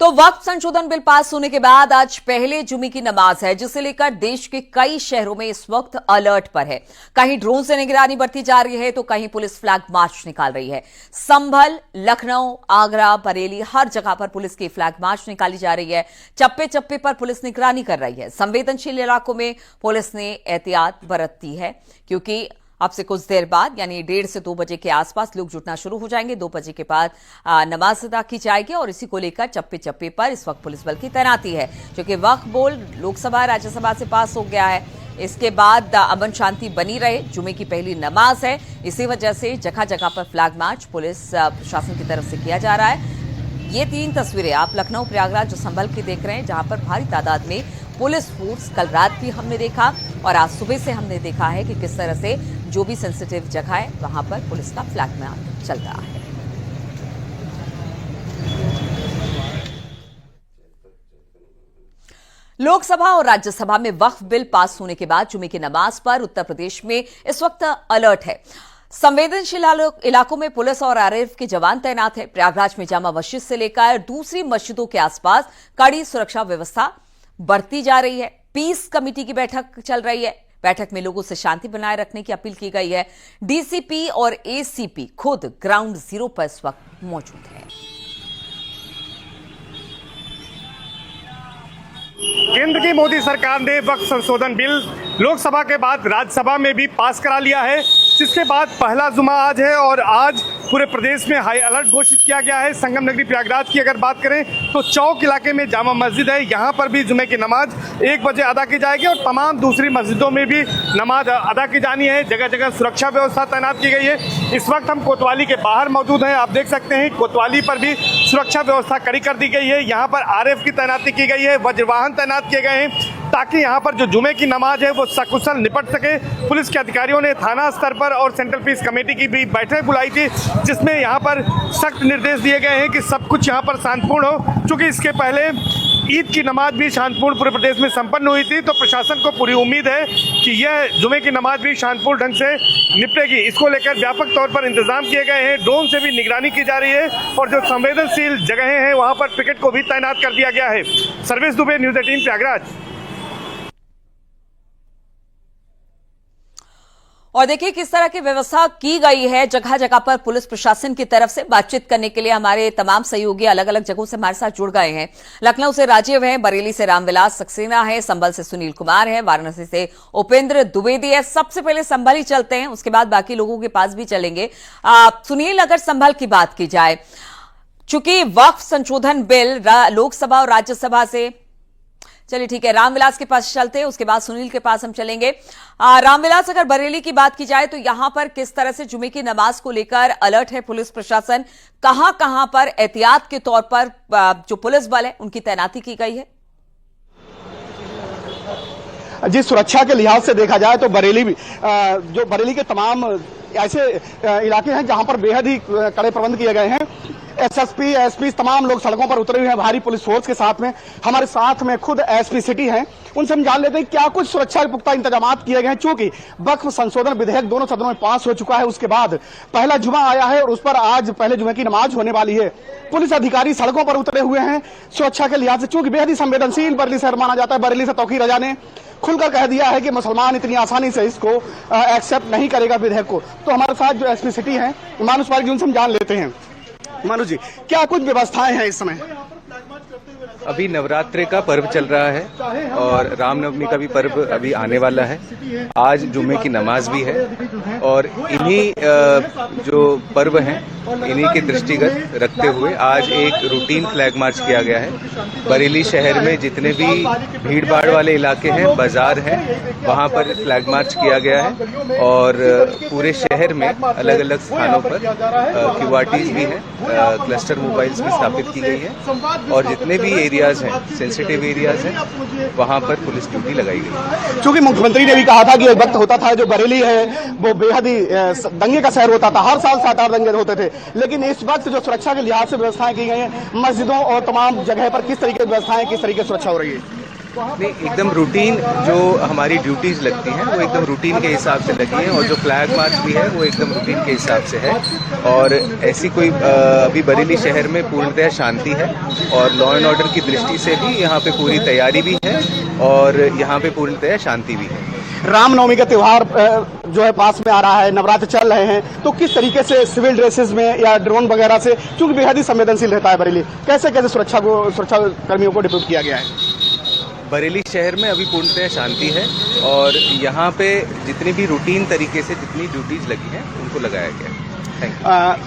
तो वक्फ संशोधन bill pass होने के बाद आज पहले जुमे की नमाज है, जिसे लेकर देश के कई शहरों में इस वक्त अलर्ट पर है। कहीं ड्रोन से निगरानी बढ़ती जा रही है तो कहीं पुलिस फ्लैग मार्च निकाल रही है। संभल, लखनऊ, आगरा, बरेली, हर जगह पर पुलिस की फ्लैग मार्च निकाली जा रही है। चप्पे चप्पे पर पुलिस निगरानी कर रही है। संवेदनशील इलाकों में पुलिस ने एहतियात बरती है, क्योंकि अब से कुछ देर बाद यानी 1:30 से 2 बजे के आसपास लोग जुटना शुरू हो जाएंगे। 2 बजे के बाद नमाज अदा की जाएगी और इसी को लेकर चप्पे चप्पे पर इस वक्त पुलिस बल की तैनाती है, क्योंकि वक्फ बोर्ड लोकसभा राज्यसभा से पास हो गया है। इसके बाद अमन शांति बनी रहे, जुमे की पहली नमाज है, इसी वजह से जगह जगह पर फ्लैग मार्च पुलिस प्रशासन की तरफ से किया जा रहा है। ये 3 तस्वीरें आप लखनऊ, प्रयागराज और संभल की देख रहे हैं, जहां पर भारी तादाद में पुलिस फोर्स कल रात भी हमने देखा और आज सुबह से हमने देखा है कि किस तरह से जो भी सेंसिटिव जगह है वहां पर पुलिस का फ्लैग मार्च चल रहा है। लोकसभा और राज्यसभा में वक्फ बिल पास होने के बाद जुमे की नमाज पर उत्तर प्रदेश में इस वक्त अलर्ट है। संवेदनशील इलाकों में पुलिस और आरएएफ के जवान तैनात है। प्रयागराज में जामा मस्जिद से लेकर दूसरी मस्जिदों के आसपास कड़ी सुरक्षा व्यवस्था बढ़ती जा रही है। पीस कमेटी की बैठक चल रही है। बैठक में लोगों से शांति बनाए रखने की अपील की गई है। डीसीपी और एसीपी खुद ग्राउंड जीरो पर इस वक्त मौजूद है। केंद्र की मोदी सरकार ने वक्फ संशोधन बिल लोकसभा के बाद राज्यसभा में भी पास करा लिया है, जिसके बाद पहला जुमा आज है और आज पूरे प्रदेश में हाई अलर्ट घोषित किया गया है। संगम नगरी प्रयागराज की अगर बात करें तो चौक इलाके में जामा मस्जिद है, यहाँ पर भी जुमे की नमाज 1 बजे अदा की जाएगी और तमाम दूसरी मस्जिदों में भी नमाज अदा की जानी है। जगह जगह सुरक्षा व्यवस्था तैनात की गई है। इस वक्त हम कोतवाली के बाहर मौजूद हैं। आप देख सकते हैं कोतवाली पर भी सुरक्षा व्यवस्था कड़ी कर दी गई है। यहाँ पर आरएएफ की तैनाती की गई है, वज्रवाहन तैनात किए गए हैं, ताकि यहाँ पर जो जुमे की नमाज है वो सकुशल निपट सके। पुलिस के अधिकारियों ने थाना स्तर पर और सेंट्रल पीस कमेटी की भी बैठक बुलाई थी, जिसमें यहाँ पर सख्त निर्देश दिए गए हैं कि सब कुछ यहाँ पर शांतिपूर्ण हो। चूँकि इसके पहले ईद की नमाज भी शांतिपूर्ण पूरे प्रदेश में संपन्न हुई थी, तो प्रशासन को पूरी उम्मीद है कि यह जुमे की नमाज भी शांतिपूर्ण ढंग से निपटेगी। इसको लेकर व्यापक तौर पर इंतजाम किए गए हैं। ड्रोन से भी निगरानी की जा रही है और जो संवेदनशील जगहें हैं वहाँ पर पिकेट को भी तैनात कर दिया गया है। सर्वेश दुबे, न्यूज़ 18 प्रयागराज। और देखिए किस तरह की व्यवस्था की गई है जगह जगह पर पुलिस प्रशासन की तरफ से। बातचीत करने के लिए हमारे तमाम सहयोगी अलग अलग जगहों से हमारे साथ जुड़ गए हैं। लखनऊ से राजीव है, बरेली से रामविलास सक्सेना है, संभल से सुनील कुमार है, वाराणसी से उपेंद्र द्विवेदी है। सबसे पहले संभल ही चलते हैं, उसके बाद बाकी लोगों के पास भी चलेंगे। सुनील, अगर संभल की बात की जाए, चूंकि वक्फ संशोधन बिल लोकसभा और राज्यसभा से, चलिए ठीक है, रामविलास के पास चलते हैं, उसके बाद सुनील के पास हम चलेंगे। रामविलास, अगर बरेली की बात की जाए तो यहां पर किस तरह से जुमे की नमाज को लेकर अलर्ट है पुलिस प्रशासन? कहां कहां पर एहतियात के तौर पर जो पुलिस बल है उनकी तैनाती की गई है? जी, सुरक्षा के लिहाज से देखा जाए तो बरेली के तमाम ऐसे इलाके हैं जहां पर बेहद ही कड़े प्रबंध किए गए हैं। एसएसपी, एसपी तमाम लोग सड़कों पर उतरे हुए हैं भारी पुलिस फोर्स के साथ में। हमारे साथ में खुद एसपी सिटी हैं, उनसे हम जान लेते हैं क्या कुछ सुरक्षा के पुख्ता इंतजाम किए गए हैं। चूंकि वक्फ संशोधन विधेयक दोनों सदनों में पास हो चुका है, उसके बाद पहला जुमा आया है और उस पर आज पहले जुमे की नमाज होने वाली है। पुलिस अधिकारी सड़कों पर उतरे हुए हैं सुरक्षा के लिहाज से, चूंकि बेहद ही संवेदनशील बरेली शहर माना जाता है। बरेली से तौकीर रजा ने खुलकर कह दिया है कि मुसलमान इतनी आसानी से इसको एक्सेप्ट नहीं करेगा विधेयक को। तो हमारे साथ जो एसपी सिटी हैं मानुष पारिक जी, उनसे हम जान लेते हैं। मानुष जी, क्या कुछ व्यवस्थाएं हैं इस समय? अभी नवरात्रि का पर्व चल रहा है और रामनवमी का भी पर्व अभी आने वाला है। आज जुम्मे की नमाज भी है और इन्हीं जो पर्व हैं इन्हीं के दृष्टिगत रखते हुए आज एक रूटीन फ्लैग मार्च किया गया है। बरेली शहर में जितने भी भीड़ भाड़ वाले इलाके हैं, बाजार हैं, वहाँ पर फ्लैग मार्च किया गया है और पूरे शहर में अलग अलग स्थानों पर क्यूआरटीज भी हैं, क्लस्टर मोबाइल्स भी स्थापित की गई है और जितने भी एरियाज हैं, सेंसिटिव एरियाज हैं, वहाँ पर पुलिस ड्यूटी लगाई गई। चूंकि मुख्यमंत्री ने भी कहा था कि एक वक्त होता था जो बरेली है वो बेहद ही दंगे का शहर होता था, हर साल 7-8 दंगे होते थे, लेकिन इस वक्त जो सुरक्षा के लिहाज से व्यवस्थाएं की गई हैं मस्जिदों और तमाम जगह पर, किस तरीके की व्यवस्थाएं, किस तरीके की सुरक्षा हो रही है? नहीं, एकदम रूटीन जो हमारी ड्यूटीज लगती हैं वो एकदम रूटीन के हिसाब से लगी हैं, और जो फ्लैग मार्च भी है वो एकदम रूटीन के हिसाब से है। और ऐसी कोई अभी बरेली शहर में पूर्णतः शांति है, और लॉ एंड ऑर्डर की दृष्टि से भी यहाँ पे पूरी तैयारी भी है, और यहाँ पे पूर्णतः शांति भी है। रामनवमी का त्योहार जो है पास में आ रहा है, नवरात्र चल रहे हैं, तो किस तरीके से सिविल ड्रेसेस में या ड्रोन वगैरह से, क्योंकि बेहद ही संवेदनशील रहता है बरेली, कैसे कैसे सुरक्षा कर्मियों को डिप्यूट किया गया है? बरेली शहर में अभी पूर्णतः शांति है, और यहाँ पे जितनी भी रूटीन तरीके से जितनी ड्यूटीज लगी हैं उनको लगाया गया है।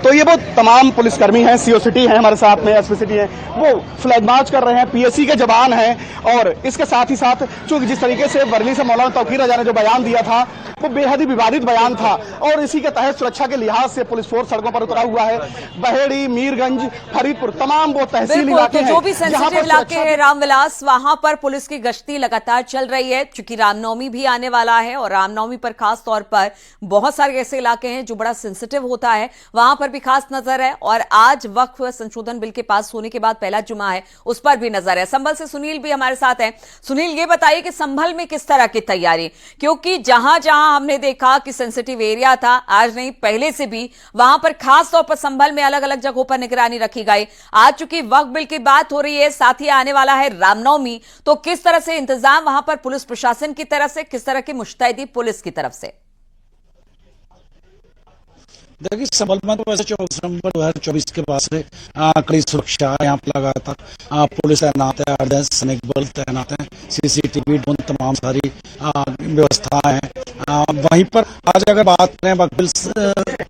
तो ये वो तमाम पुलिसकर्मी हैं, सीओ सिटी हैं हमारे साथ में, एसपी सिटी हैं, वो फ्लैग मार्च कर रहे हैं, पीएससी के जवान हैं, और इसके साथ ही साथ चूंकि जिस तरीके से बरेली से मौलाना तौकीर रजा ने जो बयान दिया था वो बेहद ही विवादित बयान था, और इसी के तहत सुरक्षा के लिहाज से पुलिस फोर्स सड़कों पर उतरा हुआ है। बहेड़ी, मीरगंज, फरीदपुर, तमाम वो तहसील इलाके हैं, जो भी सेंसिटिव इलाके हैं रामविलास, वहां पर पुलिस की गश्ती लगातार चल रही है, क्योंकि रामनवमी भी आने वाला है, और रामनवमी पर खास तौर पर बहुत सारे ऐसे इलाके हैं जो बड़ा सेंसिटिव होता है, वहां पर भी खास नजर है। और आज वक्फ संशोधन बिल के पास होने के बाद पहला जुमा है, उस पर भी नजर है। संभल से सुनील भी हमारे साथ हैं। सुनील, ये बताइए कि संभल में किस तरह की तैयारी, क्योंकि जहां जहां हमने देखा कि सेंसिटिव एरिया था, आज नहीं पहले से भी वहां पर खास तौर पर संभल में अलग अलग जगहों पर निगरानी रखी गई। आज चूंकि वक्फ बिल की बात हो रही है, साथ ही आने वाला है रामनवमी, तो किस तरह से इंतजाम वहां पर पुलिस प्रशासन की तरफ से, किस तरह की मुस्तैदी पुलिस की तरफ से? देखिए, संभल में तो वैसे 24 नवंबर 2024 के बाद से कड़ी सुरक्षा यहाँ पर लगातार पुलिस तैनात है, अर्धसैनिक सैनिक बल तैनात है, सीसीटीवी ड्रोन, तमाम सारी व्यवस्थाएं हैं। वहीं पर आज अगर बात करें वक्फ बिल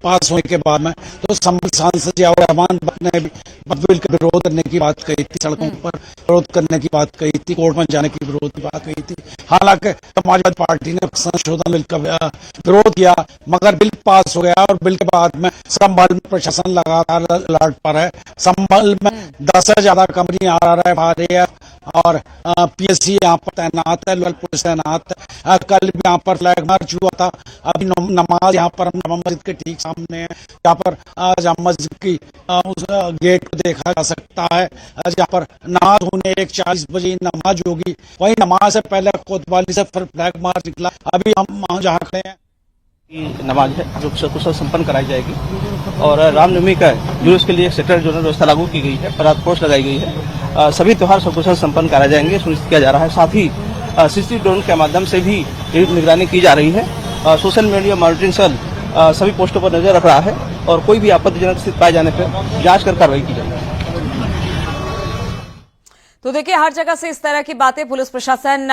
पास होने के बाद में, तो संभल सांसद जियाउर रहमान ने भी वक्फ बिल का विरोध करने की बात कही थी, सड़कों पर विरोध करने की बात कही थी, कोर्ट में जाने की विरोध की बात कही थी। हालांकि समाजवादी पार्टी ने संशोधन बिल का विरोध किया, मगर बिल पास हो गया, और बिल के बाद में संभल में प्रशासन लगातार अलर्ट पर है। संभल में 10 से ज्यादा कंपनी RRF और पीएससी यहाँ पर तैनात है, लोकल पुलिस तैनात है। कल भी यहाँ पर फ्लैग मार्च हुआ था। अभी नमाज यहाँ पर हम मस्जिद के ठीक सामने है, यहाँ पर जामा मस्जिद की उस गेट को देखा जा सकता है। यहाँ पर नमाज होने 1:40 बजे नमाज होगी, वही नमाज से पहले कोतवाली से फिर फ्लैग मार्च निकला। अभी हम जहाँ खड़े हैं नमाज है जो सकुशल संपन्न कराई जाएगी, और रामनवमी का जुलूस के लिए सेक्टर जोनल व्यवस्था लागू की गई है, परात फोर्स लगाई गई है। सभी त्योहार सकुशल संपन्न कराए जाएंगे, सुनिश्चित किया जा रहा है। साथ ही सीसीटीवी ड्रोन के माध्यम से भी निगरानी की जा रही है। सोशल मीडिया मॉनिटरिंग सेल सभी पोस्टों पर नजर रख रहा है, और कोई भी आपत्तिजनक स्थिति पाए जाने पर जांच कर कार्रवाई की जाएगी। तो देखिए, हर जगह से इस तरह की बातें, पुलिस प्रशासन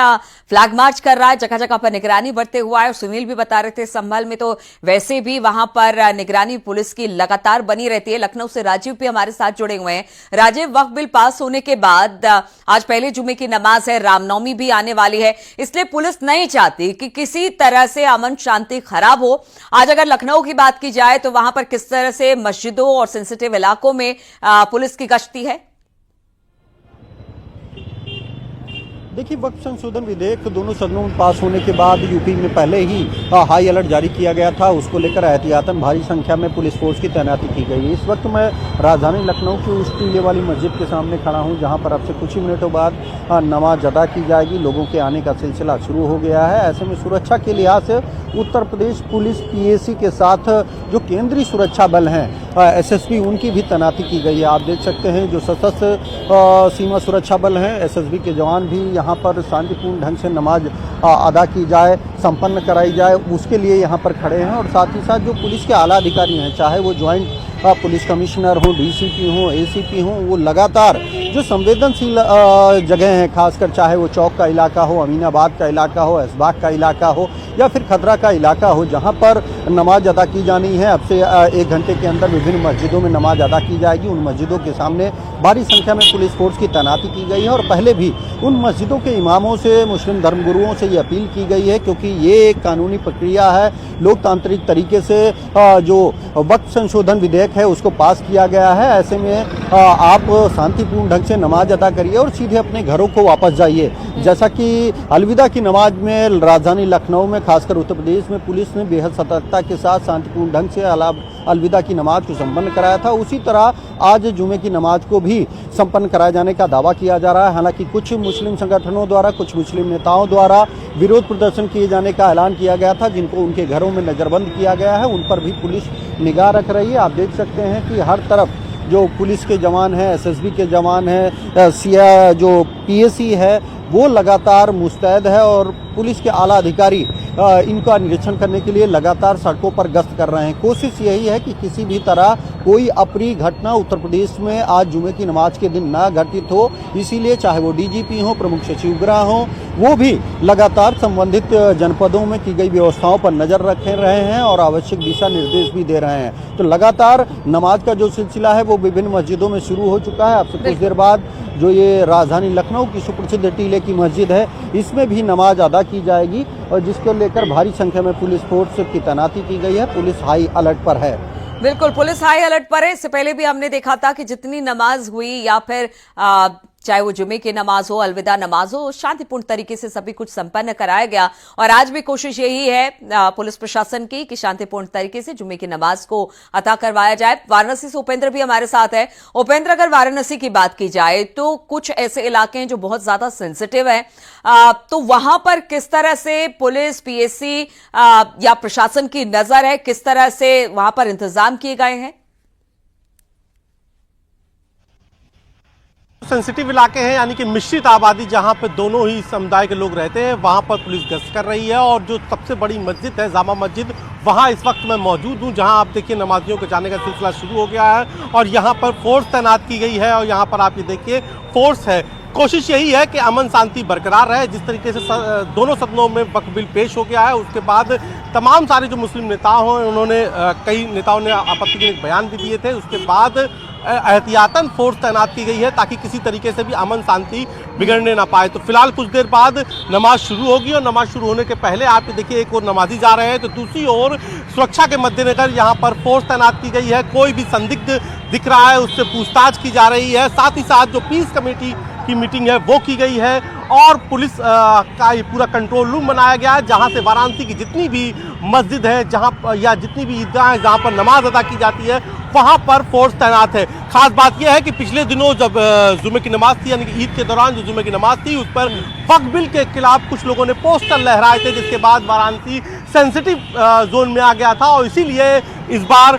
फ्लैग मार्च कर रहा है, जगह जगह पर निगरानी बढ़ते हुआ है। सुनील भी बता रहे थे संभल में तो वैसे भी वहां पर निगरानी पुलिस की लगातार बनी रहती है। लखनऊ से राजीव भी हमारे साथ जुड़े हुए हैं। राजीव, वक्फ बिल पास होने के बाद आज पहले जुमे की नमाज है, रामनवमी भी आने वाली है, इसलिए पुलिस नहीं चाहती कि किसी तरह से अमन शांति खराब हो। आज अगर लखनऊ की बात की जाए तो वहां पर किस तरह से मस्जिदों और सेंसिटिव इलाकों में पुलिस की गश्ती है? देखिए, वक्फ संशोधन विधेयक दोनों सदनों में पास होने के बाद यूपी में पहले ही हाई अलर्ट जारी किया गया था। उसको लेकर एहतियातन भारी संख्या में पुलिस फोर्स की तैनाती की गई है। इस वक्त मैं राजधानी लखनऊ की उस टीले वाली मस्जिद के सामने खड़ा हूं, जहां पर अब से कुछ ही मिनटों बाद नमाज अदा की जाएगी। लोगों के आने का सिलसिला शुरू हो गया है। ऐसे में सुरक्षा के लिहाज से उत्तर प्रदेश पुलिस पीएसी के साथ जो केंद्रीय सुरक्षा बल हैं, एसएसबी, उनकी भी तैनाती की गई है। आप देख सकते हैं जो सशस्त्र सीमा सुरक्षा बल हैं, एसएसबी के जवान भी यहाँ पर शांतिपूर्ण ढंग से नमाज अदा की जाए, संपन्न कराई जाए, उसके लिए यहाँ पर खड़े हैं। और साथ ही साथ जो पुलिस के आला अधिकारी हैं, चाहे वो ज्वाइंट पुलिस कमिश्नर हो, डीसीपी हो, एसीपी हो, वो लगातार जो संवेदनशील जगह हैं, खासकर चाहे वो चौक का इलाका हो, अमीनाबाद का इलाका हो, ऐशबाग का इलाका हो, या फिर खदरा का इलाका हो, जहां पर नमाज अदा की जानी है। अब से 1 घंटे के अंदर विभिन्न मस्जिदों में नमाज अदा की जाएगी। उन मस्जिदों के सामने भारी संख्या में पुलिस फोर्स की तैनाती की गई है। और पहले भी उन मस्जिदों के इमामों से, मुस्लिम धर्मगुरुओं से ये अपील की गई है, क्योंकि ये एक कानूनी प्रक्रिया है, लोकतांत्रिक तरीके से जो वक्फ संशोधन विधेयक है उसको पास किया गया है। ऐसे में आप शांतिपूर्ण ढंग से नमाज अदा करिए और सीधे अपने घरों को वापस जाइए। जैसा कि अलविदा की नमाज में राजधानी लखनऊ में, खासकर उत्तर प्रदेश में, पुलिस ने बेहद सतर्कता के साथ शांतिपूर्ण ढंग से अलविदा की नमाज को संपन्न कराया था, उसी तरह आज जुमे की नमाज को भी संपन्न कराए जाने का दावा किया जा रहा है। हालांकि कुछ मुस्लिम संगठनों द्वारा, कुछ मुस्लिम नेताओं द्वारा विरोध प्रदर्शन किए जाने का ऐलान किया गया था, जिनको उनके घरों में नजरबंद किया गया है, उन पर भी पुलिस निगाह रख रही है। आप देख सकते हैं कि हर तरफ जो पुलिस के जवान हैं, एसएसबी के जवान हैं, जो पीएसी है वो लगातार मुस्तैद है और पुलिस के आला अधिकारी इनका निरीक्षण करने के लिए लगातार सड़कों पर गश्त कर रहे हैं। कोशिश यही है कि किसी भी तरह कोई अप्रिय घटना उत्तर प्रदेश में आज जुमे की नमाज के दिन ना घटित हो, इसीलिए चाहे वो डीजीपी हो, प्रमुख सचिव गृह हो, वो भी लगातार संबंधित जनपदों में की गई व्यवस्थाओं पर नजर रख रहे हैं और आवश्यक दिशा निर्देश भी दे रहे हैं। तो लगातार नमाज का जो सिलसिला है वो विभिन्न मस्जिदों में शुरू हो चुका है। अब से कुछ देर बाद जो ये राजधानी लखनऊ की सुप्रसिद्ध टीले की मस्जिद है, इसमें भी नमाज अदा की जाएगी और जिसको लेकर भारी संख्या में पुलिस फोर्स की तैनाती की गई है। पुलिस हाई अलर्ट पर है। बिल्कुल, पुलिस हाई अलर्ट पर है। इससे पहले भी हमने देखा था कि जितनी नमाज हुई या फिर चाहे वो जुमे की नमाज हो, अलविदा नमाज हो, शांतिपूर्ण तरीके से सभी कुछ संपन्न कराया गया और आज भी कोशिश यही है पुलिस प्रशासन की कि शांतिपूर्ण तरीके से जुमे की नमाज को अता करवाया जाए। वाराणसी से उपेंद्र भी हमारे साथ है। उपेंद्र, अगर वाराणसी की बात की जाए तो कुछ ऐसे इलाके हैं जो बहुत ज्यादा सेंसिटिव है, तो वहां पर किस तरह से पुलिस, पीएसी या प्रशासन की नजर है, किस तरह से वहां पर इंतजाम किए गए हैं? सेंसिटिव इलाके हैं, यानी कि मिश्रित आबादी जहां पर दोनों ही समुदाय के लोग रहते हैं, वहां पर पुलिस गश्त कर रही है। और जो सबसे बड़ी मस्जिद है, जामा मस्जिद, वहां इस वक्त मैं मौजूद हूं, जहां आप देखिए नमाजियों के जाने का सिलसिला शुरू हो गया है और यहां पर फोर्स तैनात की गई है और यहां पर आप ये देखिए फोर्स है। कोशिश यही है कि अमन शांति बरकरार रहे। जिस तरीके से दोनों सदनों में वक्फ बिल पेश हो गया है, उसके बाद तमाम सारे जो मुस्लिम नेता हैं, उन्होंने कई नेताओं ने आपत्तिजनक बयान भी दिए थे। उसके बाद एहतियातन फोर्स तैनात की गई है ताकि किसी तरीके से भी अमन शांति बिगड़ने ना पाए। तो फिलहाल कुछ देर बाद नमाज शुरू होगी और नमाज शुरू होने के पहले आप देखिए एक और नमाजी जा रहे हैं, तो दूसरी ओर सुरक्षा के मद्देनजर यहाँ पर फोर्स तैनात की गई है। कोई भी संदिग्ध दिख रहा है उससे पूछताछ की जा रही है। साथ ही साथ जो पीस कमेटी की मीटिंग है वो की गई है और पुलिस का ये पूरा कंट्रोल रूम बनाया गया है, जहां से वाराणसी की जितनी भी मस्जिद है जहां या जितनी भी ईदगाह है जहां पर नमाज अदा की जाती है, वहां पर फोर्स तैनात है। खास बात यह है कि पिछले दिनों जब जुमे की नमाज थी, यानी कि ईद के दौरान जो जुमे की नमाज थी, उस पर वक्फ बिल के खिलाफ कुछ लोगों ने पोस्टर लहराए थे, जिसके बाद वाराणसी सेंसिटिव जोन में आ गया था और इसीलिए इस बार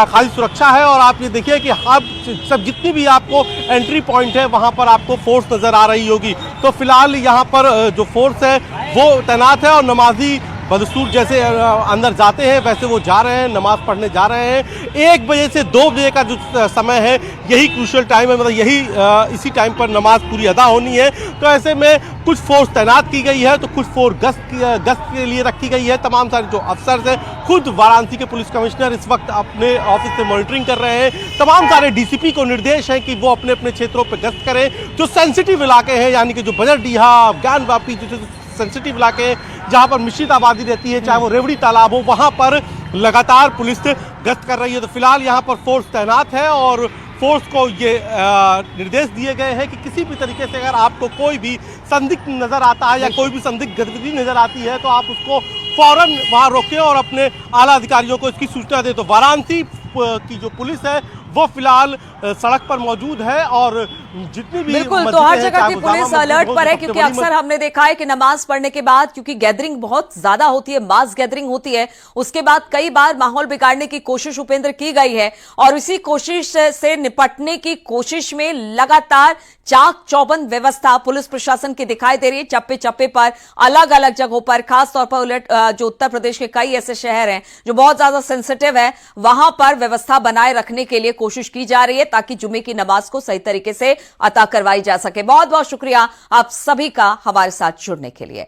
खाली सुरक्षा है। और आप ये देखिए कि आप सब जितनी भी आपको एंट्री पॉइंट है वहां पर आपको फोर्स नजर आ रही होगी। तो फिलहाल यहाँ पर जो फोर्स है वो तैनात है और नमाजी बदस्तूर जैसे अंदर जाते हैं वैसे वो जा रहे हैं, नमाज पढ़ने जा रहे हैं। 1 बजे से 2 बजे का जो समय है यही क्रूशियल टाइम है, मतलब यही इसी टाइम पर नमाज पूरी अदा होनी है। तो ऐसे में कुछ फोर्स तैनात की गई है, तो कुछ फोर्स गश्त के लिए रखी गई है। तमाम सारे जो अफसर हैं, खुद वाराणसी के पुलिस कमिश्नर इस वक्त अपने ऑफिस से मॉनिटरिंग कर रहे हैं। तमाम सारे डीसीपी को निर्देश है कि वो अपने अपने क्षेत्रों पर गश्त करें। जो सेंसिटिव इलाके हैं, यानी कि जो बजरडीहा, ज्ञानवापी, जो सेंसिटिव इलाके हैं जहां पर मिश्रित आबादी रहती है, चाहे वो रेवड़ी तालाब हो, वहां पर लगातार पुलिस गश्त कर रही है। तो फिलहाल यहां पर फोर्स तैनात है और फोर्स को ये निर्देश दिए गए हैं कि किसी भी तरीके से अगर आपको कोई भी संदिग्ध नजर आता है या कोई भी संदिग्ध गतिविधि नजर आती है तो आप उसको फौरन वहां रोकें और अपने आला अधिकारियों को इसकी सूचना दें। तो वाराणसी की जो पुलिस है वो फिलहाल सड़क पर मौजूद है और जितनी भी बिल्कुल, तो हर जगह की पुलिस अलर्ट पर है, क्योंकि अक्सर हमने देखा है कि नमाज पढ़ने के बाद, क्योंकि गैदरिंग बहुत ज्यादा होती है, मास गैदरिंग होती है, उसके बाद कई बार माहौल बिगाड़ने की कोशिश उपेंद्र की गई है और इसी कोशिश से निपटने की कोशिश में लगातार चाक चौबंद व्यवस्था पुलिस प्रशासन की दिखाई दे रही है। चप्पे चप्पे पर, अलग अलग जगहों पर, खासतौर पर जो उत्तर प्रदेश के कई ऐसे शहर हैं जो बहुत ज्यादा सेंसिटिव है, वहां पर व्यवस्था बनाए रखने के लिए कोशिश की जा रही है ताकि जुमे की नमाज को सही तरीके से अता करवाई जा सके। बहुत बहुत शुक्रिया आप सभी का हमारे साथ जुड़ने के लिए।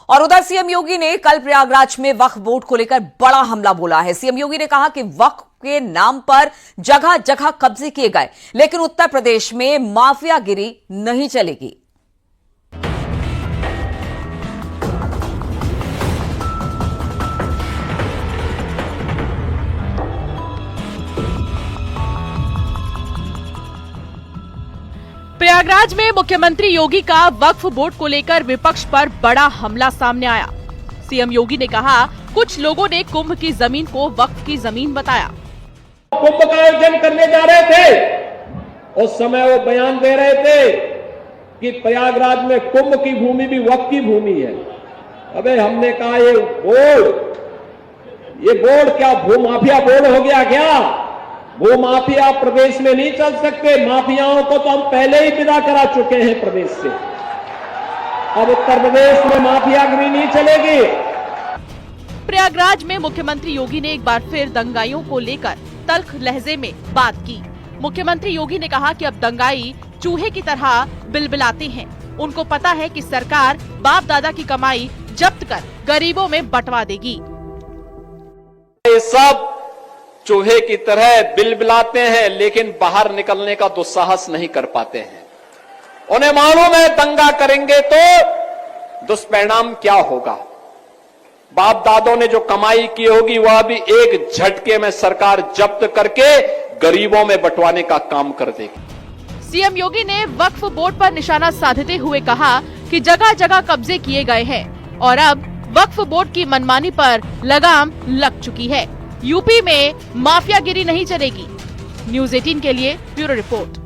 और उधर सीएम योगी ने कल प्रयागराज में वक्फ बोर्ड को लेकर बड़ा हमला बोला है। सीएम योगी ने कहा कि वक्फ के नाम पर जगह जगह कब्जे किए गए, लेकिन उत्तर प्रदेश में माफियागिरी नहीं चलेगी। प्रयागराज में मुख्यमंत्री योगी का वक्फ बोर्ड को लेकर विपक्ष पर बड़ा हमला सामने आया। सीएम योगी ने कहा, कुछ लोगों ने कुंभ की जमीन को वक्फ की जमीन बताया। कुंभ का आयोजन करने जा रहे थे, उस समय वो बयान दे रहे थे कि प्रयागराज में कुंभ की भूमि भी वक्फ की भूमि है। अबे हमने कहा ये बोर्ड क्या भूमाफिया बोर्ड हो गया क्या? भूमाफिया प्रदेश में नहीं चल सकते। माफियाओं को तो हम पहले ही विदा करा चुके हैं प्रदेश से। अब उत्तर प्रदेश में माफियागिरी नहीं चलेगी। प्रयागराज में मुख्यमंत्री योगी ने एक बार फिर दंगाइयों को लेकर तल्ख लहजे में बात की। मुख्यमंत्री योगी ने कहा कि अब दंगाई चूहे की तरह बिलबिलाते हैं। उनको पता है कि सरकार बाप दादा की कमाई जब्त कर गरीबों में बंटवा देगी। ये सब चूहे की तरह बिलबिलाते हैं, लेकिन बाहर निकलने का दुस्साहस नहीं कर पाते हैं। उन्हें मालूम है दंगा करेंगे तो दुष्परिणाम क्या होगा। बाप दादों ने जो कमाई की होगी वह भी एक झटके में सरकार जब्त करके गरीबों में बंटवाने का काम कर देगी। सीएम योगी ने वक्फ बोर्ड पर निशाना साधते हुए कहा कि जगह जगह कब्जे किए गए हैं और अब वक्फ बोर्ड की मनमानी पर लगाम लग चुकी है। यूपी में माफियागिरी नहीं चलेगी। न्यूज़ 18 के लिए ब्यूरो रिपोर्ट।